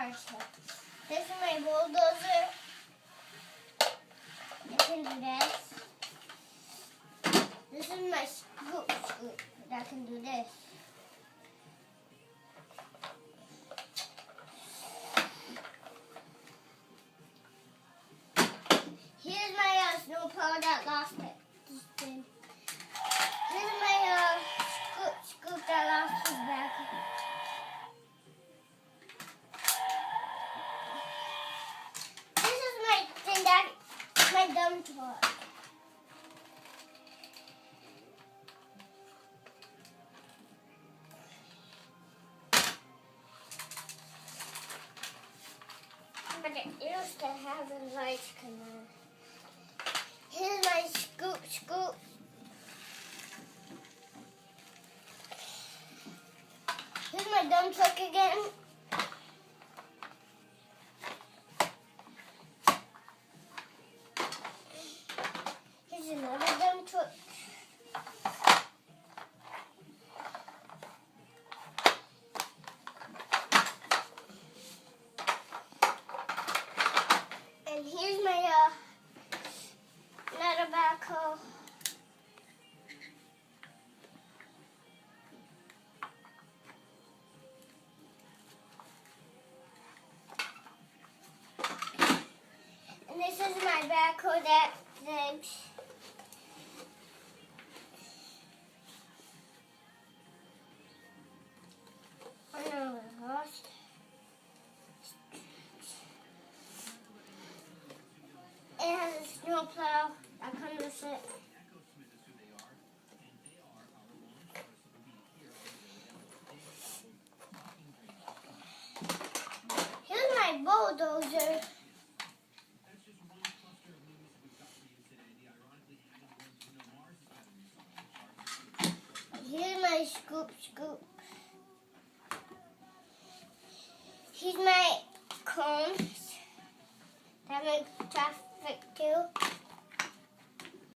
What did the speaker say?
watershed. This is my bulldozer. I can do this. This is my scoop. I can do this. Here's my snowplow that lost it. Here's my scoop that lost his back. This is my thing that my dump truck. But it used to have the lights come on. Here's my scoop. Here's my dump truck again. Here's another dump truck. And here's my another backhoe. And this is my backhoe that digs. I know I lost. It has a snowplow that comes with it. Here's my bulldozer. Here's my scoop. Here's my cones that make traffic too.